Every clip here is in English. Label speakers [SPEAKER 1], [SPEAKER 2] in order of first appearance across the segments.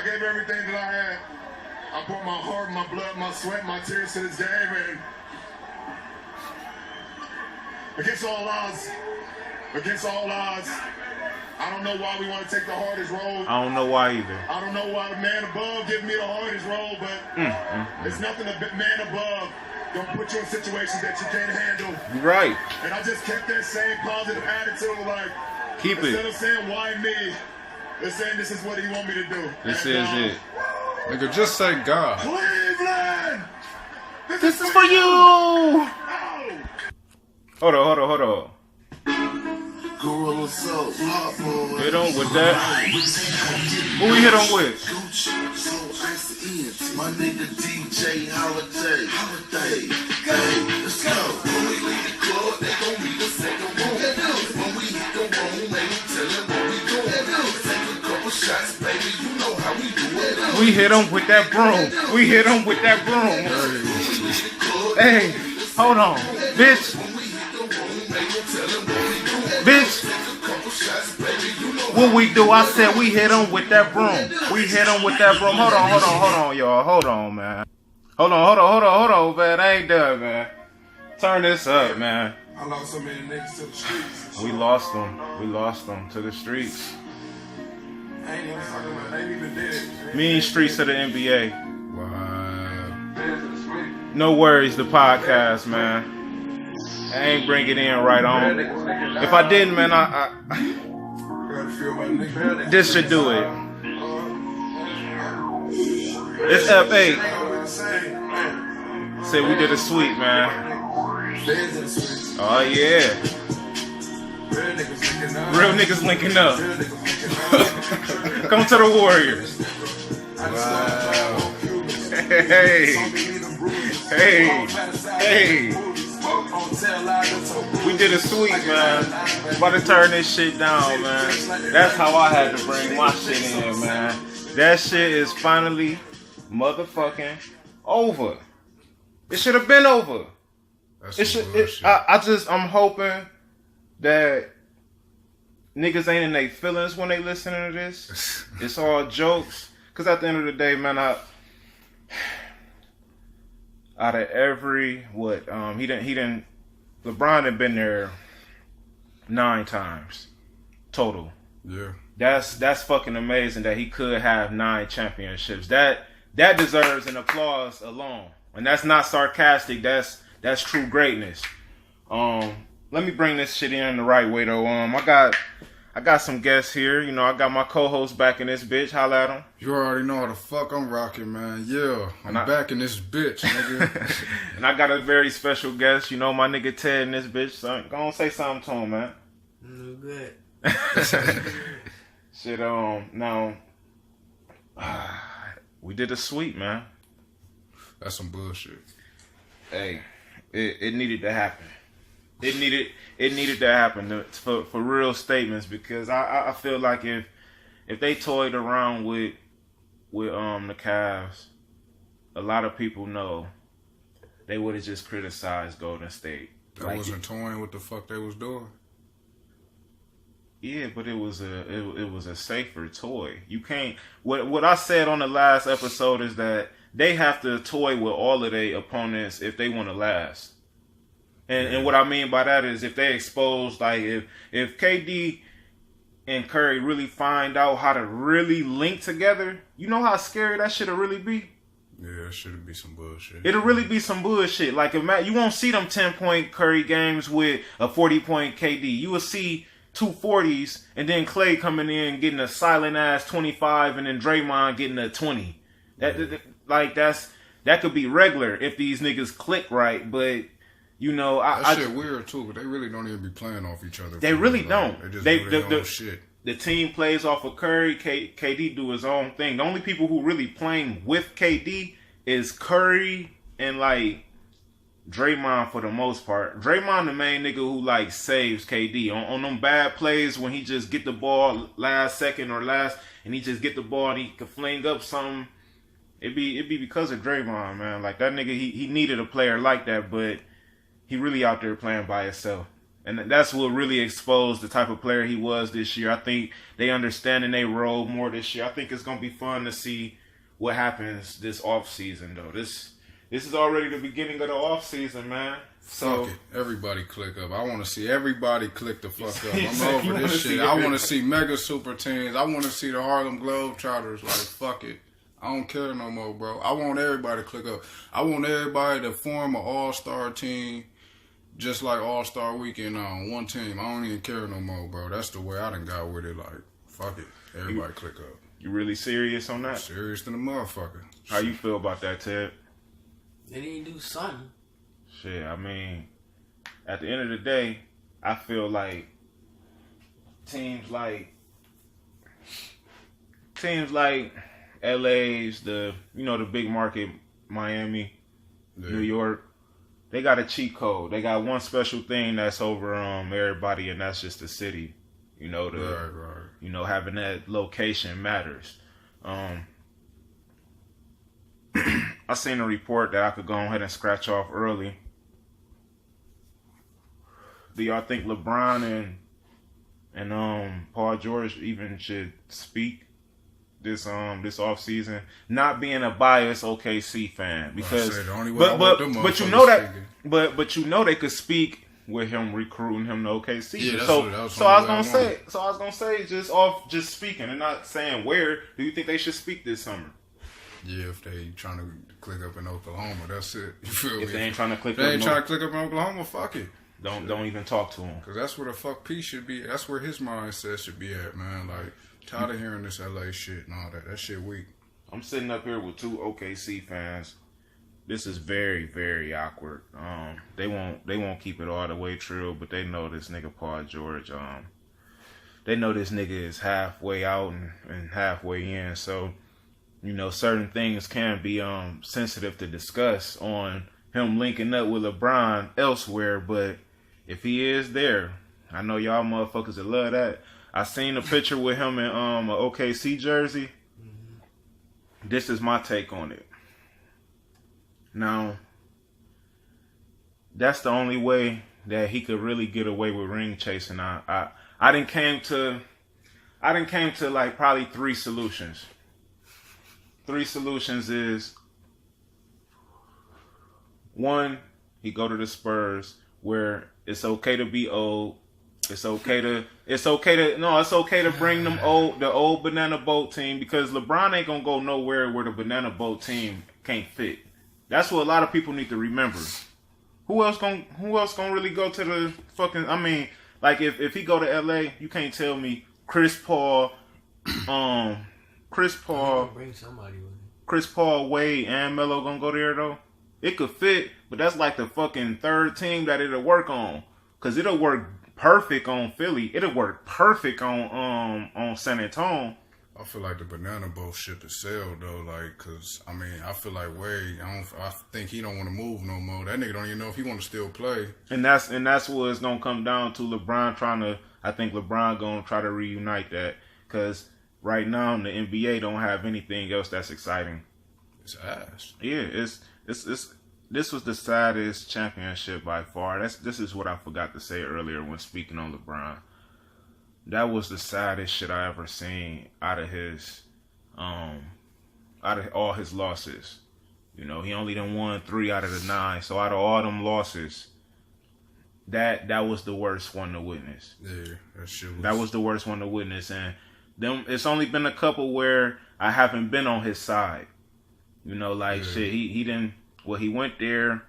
[SPEAKER 1] gave everything that I had. I put my heart, my blood, my sweat, my tears to this game, and against all odds, I don't know why we want to take the hardest road.
[SPEAKER 2] I don't know why either.
[SPEAKER 1] I don't know why the man above giving me the hardest road, but it's nothing a man above don't put you in situations that you can't handle.
[SPEAKER 2] Right.
[SPEAKER 1] And I just kept that same positive attitude, like,
[SPEAKER 2] keep
[SPEAKER 1] instead
[SPEAKER 2] it.
[SPEAKER 1] of saying, why me? They're saying this is what he want me to do.
[SPEAKER 2] This
[SPEAKER 1] and,
[SPEAKER 2] is it.
[SPEAKER 3] Nigga, just say God.
[SPEAKER 1] Cleveland!
[SPEAKER 2] This is for you!
[SPEAKER 1] Oh.
[SPEAKER 2] Hold on.
[SPEAKER 1] Gorilla Soul,
[SPEAKER 2] Hit on with that. Who we hit on with?
[SPEAKER 1] My nigga DJ Holiday. Hey, let's go. When we leave the club, they gon' meet the second room. When we hit the room, they gon' tell them what we doing. Take a couple shots, baby, you know how we do it.
[SPEAKER 2] We hit on with that broom. Hey, hold on. Bitch. What we do? I said we hit him with that broom. Hold on, y'all. Hold on, man. Hold on, man. I ain't done, man. Turn this up, man.
[SPEAKER 1] I lost so many niggas to the streets.
[SPEAKER 2] We lost them to the streets.
[SPEAKER 1] I ain't even talking about, they ain't even dead.
[SPEAKER 2] Mean streets of the NBA.
[SPEAKER 3] Wow.
[SPEAKER 2] No worries, the podcast, man. I ain't bring it in right on. If I didn't, man, this should do it. It's Ep8. Said we did a sweep, man. Oh yeah. Real niggas linking up. Come to the Warriors.
[SPEAKER 3] Wow.
[SPEAKER 2] Hey. We did a sweep, man. About to turn this shit down, man. That's how I had to bring my shit in, man. That shit is finally motherfucking over. It should have been over. I'm hoping that niggas ain't in their feelings when they listening to this. It's all jokes. Cause at the end of the day, man, out of every LeBron had been there 9 times total.
[SPEAKER 3] Yeah.
[SPEAKER 2] That's fucking amazing that he could have 9 championships. That deserves an applause alone. And that's not sarcastic. That's true greatness. Let me bring this shit in the right way though. I got some guests here. You know, I got my co-host back in this bitch. Holla at him.
[SPEAKER 3] You already know how the fuck I'm rocking, man. Yeah, I'm back in this bitch, nigga.
[SPEAKER 2] And I got a very special guest. You know, my nigga Ted in this bitch. So go on, say something to him, man.
[SPEAKER 4] No good.
[SPEAKER 2] Shit, now, we did a sweep, man.
[SPEAKER 3] That's some bullshit.
[SPEAKER 2] Hey, it needed to happen. It needed to happen for real statements, because I feel like if they toyed around with the Cavs, a lot of people know they would have just criticized Golden State.
[SPEAKER 3] That wasn't toying what the fuck they was doing.
[SPEAKER 2] Yeah, but it was a safer toy. You can't. What I said on the last episode is that they have to toy with all of their opponents if they want to last. And what I mean by that is if they expose, like if KD and Curry really find out how to really link together, you know how scary that shit'll really be?
[SPEAKER 3] Yeah, it should be some bullshit.
[SPEAKER 2] It'll really be some bullshit. Like, you won't see them 10-point Curry games with a 40-point KD. You will see 2 40s and then Clay coming in getting a silent ass 25 and then Draymond getting a 20. That could be regular if these niggas click right, but you know,
[SPEAKER 3] that shit weird too, but they really don't even be playing off each other.
[SPEAKER 2] They really don't.
[SPEAKER 3] They just do their own shit.
[SPEAKER 2] The team plays off of Curry. KD do his own thing. The only people who really playing with KD is Curry and like Draymond for the most part. Draymond the main nigga who like saves KD on them bad plays when he just get the ball last second or last, and he just get the ball and he can fling up something. It'd be because of Draymond, man. Like that nigga, he needed a player like that, but he really out there playing by himself. And that's what really exposed the type of player he was this year. I think they understanding their role more this year. I think it's going to be fun to see what happens this offseason, though. This is already the beginning of the offseason, man. So
[SPEAKER 3] fuck it. Everybody click up. I want to see everybody click the fuck up. I'm over this shit. I want to see mega super teams. I want to see the Harlem Globetrotters. Like, fuck it. I don't care no more, bro. I want everybody to click up. I want everybody to form an all-star team. Just like All-Star Weekend on one team. I don't even care no more, bro. That's the way I done got with it. Like, fuck it. Everybody click up.
[SPEAKER 2] You really serious on that?
[SPEAKER 3] Serious than a motherfucker.
[SPEAKER 2] How you feel about that, Ted?
[SPEAKER 4] They need to do something.
[SPEAKER 2] Shit, I mean, at the end of the day, I feel like teams like LA's, the big market, Miami, New York. They got a cheat code. They got one special thing that's over everybody, and that's just the city. Right. Having that location matters. I seen a report that I could go ahead and scratch off early. Do y'all think LeBron and Paul George even should speak this offseason? Not being a biased OKC fan, because but you know they could speak with him recruiting him to OKC. Yeah, so I was gonna say just speaking and not saying where. Do you think they should speak this summer?
[SPEAKER 3] Yeah, if they trying to click up in Oklahoma, that's it. You feel me?
[SPEAKER 2] If they ain't trying to click
[SPEAKER 3] up in Oklahoma, fuck it.
[SPEAKER 2] Don't even talk to him.
[SPEAKER 3] Because that's where the fuck P should be. That's where his mindset should be at, man. Like, tired of hearing this LA shit and all that. That shit weak.
[SPEAKER 2] I'm sitting up here with two OKC fans. This is very, very awkward. They won't keep it all the way true, but they know this nigga Paul George. They know this nigga is halfway out and halfway in. So, certain things can be sensitive to discuss on him linking up with LeBron elsewhere, but if he is there, I know y'all motherfuckers that love that. I seen a picture with him in an OKC jersey. This is my take on it. Now, that's the only way that he could really get away with ring chasing. I didn't came to like probably three solutions. Three solutions is, one, he go to the Spurs where it's okay to be old. It's okay to bring them the old banana boat team, because LeBron ain't gonna go nowhere where the banana boat team can't fit. That's what a lot of people need to remember. Who else gonna really go to the fucking? I mean, like if he go to LA, you can't tell me Chris Paul,
[SPEAKER 4] Bring somebody with him.
[SPEAKER 2] Chris Paul, Wade, and Melo gonna go there though. It could fit, but that's like the fucking third team that it'll work on, cause it'll work perfect on Philly. It'll work perfect on San Antonio.
[SPEAKER 3] I feel like the banana boat ship is sailed though, like, cause I mean, I feel like Wade, I think he don't want to move no more. That nigga don't even know if he want to still play.
[SPEAKER 2] And that's what it's gonna come down to. I think LeBron gonna try to reunite that, cause right now the NBA don't have anything else that's exciting.
[SPEAKER 3] It's ass.
[SPEAKER 2] Yeah, this was the saddest championship by far. This is what I forgot to say earlier when speaking on LeBron. That was the saddest shit I ever seen out of all his losses. He only done won 3 out of the 9. So out of all them losses, that was the worst one to witness.
[SPEAKER 3] Yeah,
[SPEAKER 2] that was the worst one to witness. And it's only been a couple where I haven't been on his side. Shit, he didn't. Well, he went there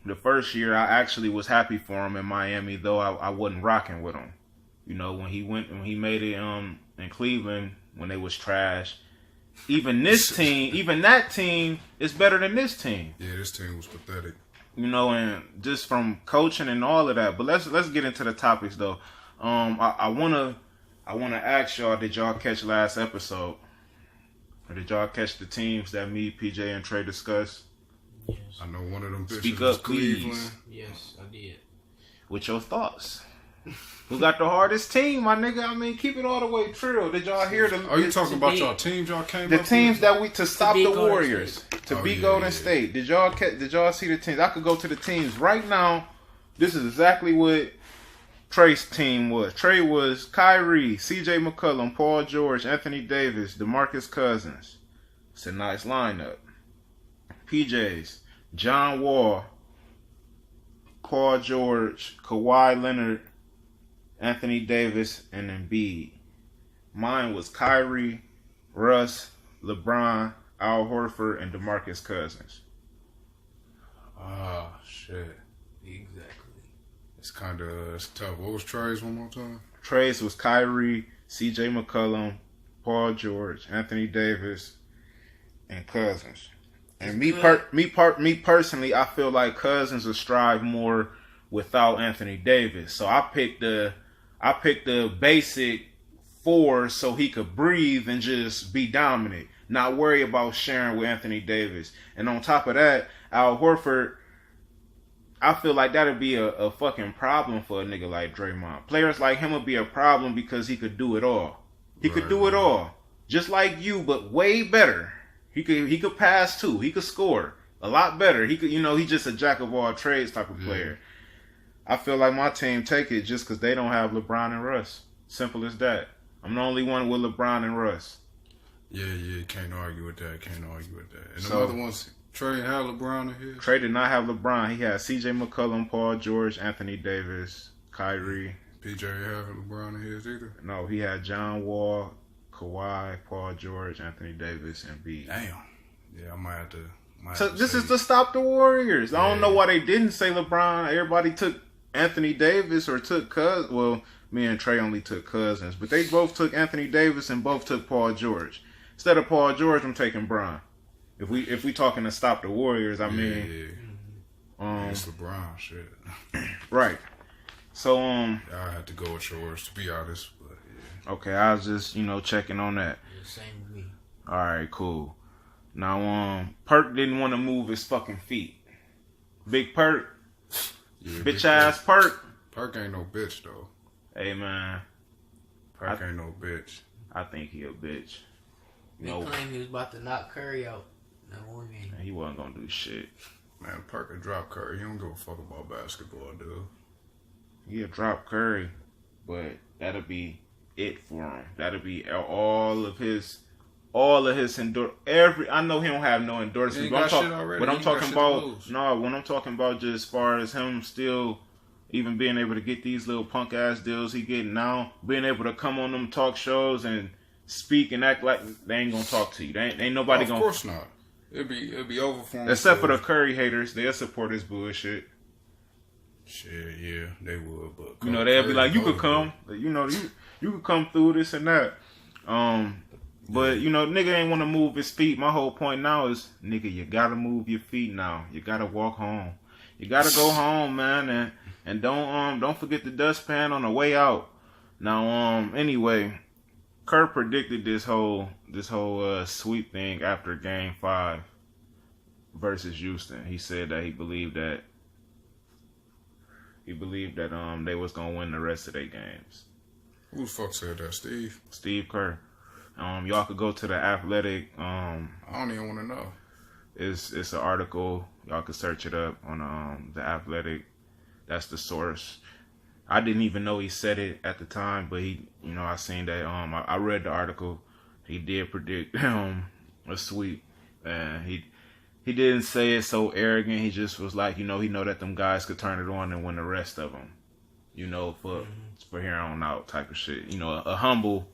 [SPEAKER 2] the first year. I actually was happy for him in Miami, though I wasn't rocking with him. When he made it in Cleveland when they was trash. Even that team is better than this team.
[SPEAKER 3] Yeah, this team was pathetic.
[SPEAKER 2] And just from coaching and all of that. But let's get into the topics though. I wanna ask y'all, did y'all catch last episode? Or did y'all catch the teams that me, PJ, and Trey discussed?
[SPEAKER 4] Yes.
[SPEAKER 3] I know one of them bitches
[SPEAKER 2] Speak
[SPEAKER 3] was
[SPEAKER 2] up,
[SPEAKER 3] Cleveland.
[SPEAKER 2] please.
[SPEAKER 4] Yes, I did.
[SPEAKER 2] With your thoughts. Who got the hardest team, my nigga? I mean, keep it all the way true. Did y'all hear the?
[SPEAKER 3] Are you talking about y'all teams y'all came
[SPEAKER 2] the
[SPEAKER 3] up
[SPEAKER 2] teams
[SPEAKER 3] with?
[SPEAKER 2] that to stop the Warriors, to beat Golden State? Did y'all see the teams? I could go to the teams right now. This is exactly what Trey's team was. Trey was Kyrie, C.J. McCollum, Paul George, Anthony Davis, DeMarcus Cousins. It's a nice lineup. PJs, John Wall, Paul George, Kawhi Leonard, Anthony Davis, and Embiid. Mine was Kyrie, Russ, LeBron, Al Horford, and DeMarcus Cousins.
[SPEAKER 3] Ah, shit.
[SPEAKER 4] Exactly.
[SPEAKER 3] It's tough. What was Trey's one more time?
[SPEAKER 2] Trey's was Kyrie, C.J. McCollum, Paul George, Anthony Davis, and Cousins. And me personally, I feel like Cousins will strive more without Anthony Davis. So I picked the basic 4 so he could breathe and just be dominant, not worry about sharing with Anthony Davis. And on top of that, Al Horford, I feel like that'd be a fucking problem for a nigga like Draymond. Players like him would be a problem because he could do it all. He could do it all, just like you, but way better. He could pass too. He could score a lot better. He could, he's just a jack of all trades type of player. I feel like my team take it just because they don't have LeBron and Russ. Simple as that. I'm the only one with LeBron and Russ.
[SPEAKER 3] Yeah, can't argue with that. And
[SPEAKER 2] So,
[SPEAKER 3] the other ones, Trey had LeBron in here?
[SPEAKER 2] Trey did not have LeBron. He had C.J. McCollum, Paul George, Anthony Davis, Kyrie.
[SPEAKER 3] PJ having LeBron in his either?
[SPEAKER 2] No, he had John Wall, Kawhi, Paul George, Anthony Davis, and B.
[SPEAKER 3] Damn. Yeah, I might have to.
[SPEAKER 2] So this is to stop the Warriors. I don't know why they didn't say LeBron. Everybody took Anthony Davis or took Cousins. Well, me and Trey only took Cousins, but they both took Anthony Davis and both took Paul George. Instead of Paul George, I'm taking Bron. If we talking to stop the Warriors, I mean,
[SPEAKER 3] it's LeBron shit.
[SPEAKER 2] Right. So
[SPEAKER 3] I had to go with yours to be honest, but yeah.
[SPEAKER 2] Okay, I was just checking on that.
[SPEAKER 4] The same with me.
[SPEAKER 2] All right, cool. Now Perk didn't want to move his fucking feet. Big Perk, bitch ass Perk.
[SPEAKER 3] Perk ain't no bitch though.
[SPEAKER 2] Hey man,
[SPEAKER 3] Perk ain't no bitch.
[SPEAKER 2] I think he a bitch.
[SPEAKER 4] They claimed he was about to knock Curry out. That one game.
[SPEAKER 2] He wasn't gonna do shit.
[SPEAKER 3] Man, Perk could drop Curry. He don't give a fuck about basketball, dude.
[SPEAKER 2] He'll drop Curry, but that'll be it for him. That'll be all of his I know he don't have no endorsements, when I'm talking about just as far as him still even being able to get these little punk ass deals he getting now, being able to come on them talk shows and speak and act like they ain't gonna talk to you. They ain't nobody gonna.
[SPEAKER 3] Of course not. It'd be over for him.
[SPEAKER 2] Except for the Curry haters, they'll support his bullshit.
[SPEAKER 3] Shit, yeah, they would, but
[SPEAKER 2] they'll be like, you could come, you could come through this and that. But nigga ain't want to move his feet. My whole point now is, nigga, you gotta move your feet now. You gotta walk home. You gotta go home, man, and don't forget the dustpan on the way out. Now, anyway, Kerr predicted this whole sweep thing after Game 5 versus Houston. He said that he believed that they was gonna win the rest of their games.
[SPEAKER 3] Who the fuck said that, Steve?
[SPEAKER 2] Steve Kerr. Y'all could go to the Athletic.
[SPEAKER 3] I don't even want to know.
[SPEAKER 2] It's an article. Y'all could search it up on the Athletic. That's the source. I didn't even know he said it at the time, but he, I seen that. I read the article. He did predict a sweep, and he didn't say it so arrogant. He just was like, he know that them guys could turn it on and win the rest of them. For here on out type of shit. A humble.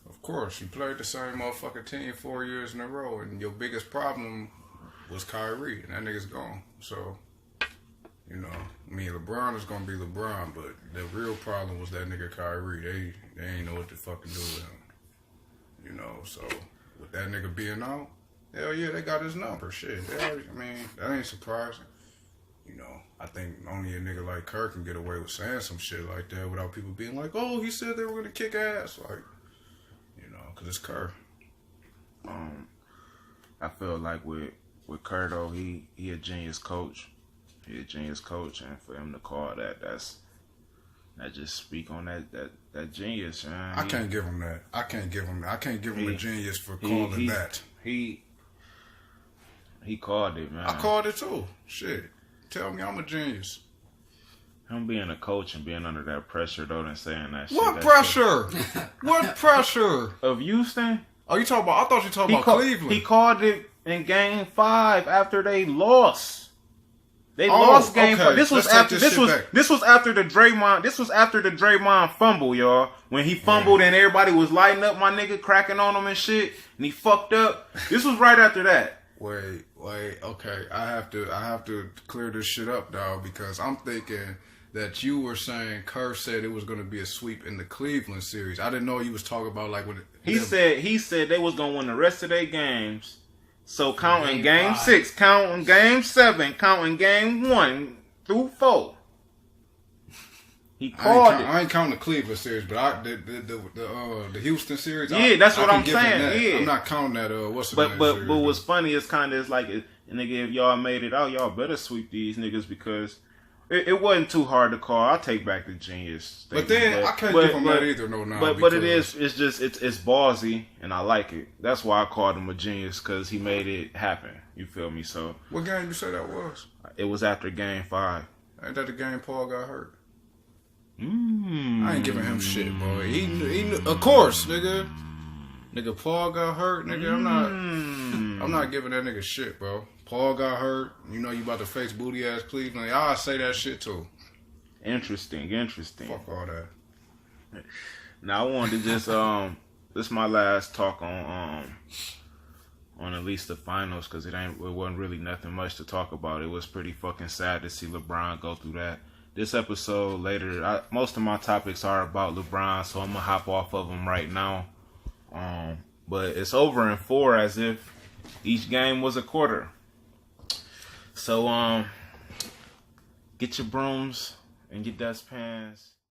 [SPEAKER 3] Of course, you played the same motherfucking team 4 years in a row, and your biggest problem was Kyrie, and that nigga's gone. So, LeBron is gonna be LeBron, but the real problem was that nigga Kyrie. They ain't know what to fucking do with him. So with that nigga being out, hell yeah, they got his number. Shit, that ain't surprising. I think only a nigga like Kirk can get away with saying some shit like that without people being like, oh, he said they were gonna kick ass, like. Because it's Kerr.
[SPEAKER 2] I feel like with Kerr though, he a genius coach. He a genius coach, and for him to call that just speak on that genius, man.
[SPEAKER 3] I can't give him that. I can't give him a genius for calling that.
[SPEAKER 2] He called it, man.
[SPEAKER 3] I called it too. Shit. Tell me I'm a genius.
[SPEAKER 2] Him being a coach and being under that pressure though, and saying that shit.
[SPEAKER 3] What pressure? What pressure?
[SPEAKER 2] Of Houston?
[SPEAKER 3] Oh, you talking about? I thought you talking about Cleveland.
[SPEAKER 2] He called it in Game 5 after they lost. They lost Game 5. This was after the Draymond fumble, y'all. When he fumbled and everybody was lighting up my nigga, cracking on him and shit, and he fucked up. This was right after that.
[SPEAKER 3] Wait. Okay, I have to clear this shit up, dog, because I'm thinking that you were saying Kerr said it was going to be a sweep in the Cleveland series. I didn't know you was talking about like when
[SPEAKER 2] he said they was going to win the rest of their games. So counting game 6, counting game 7, counting game 1 through 4. He called it.
[SPEAKER 3] I ain't counting the Cleveland series, but the Houston series.
[SPEAKER 2] Yeah, that's what I'm saying. Yeah,
[SPEAKER 3] I'm not counting that. What's the
[SPEAKER 2] but what's funny is kind of like, nigga, if y'all made it out, y'all better sweep these niggas because it wasn't too hard to call. I'll take back the genius statement.
[SPEAKER 3] But then I can't give him that either. No, now.
[SPEAKER 2] But it's ballsy, and I like it. That's why I called him a genius because he made it happen. You feel me? So
[SPEAKER 3] what game you say that was?
[SPEAKER 2] It was after Game 5.
[SPEAKER 3] Ain't that the game Paul got hurt? I ain't giving him shit, boy. He of course, nigga. Nigga, Paul got hurt, nigga. I'm not giving that nigga shit, bro. Paul got hurt. You know you about to face booty ass Cleveland. I'll say that shit too.
[SPEAKER 2] Interesting.
[SPEAKER 3] Fuck all that.
[SPEAKER 2] Now I wanted to just this is my last talk on at least the finals because it wasn't really nothing much to talk about. It was pretty fucking sad to see LeBron go through that. This episode later, most of my topics are about LeBron, so I'm gonna hop off of them right now. But it's over in 4 as if each game was a quarter. So get your brooms and your dustpans.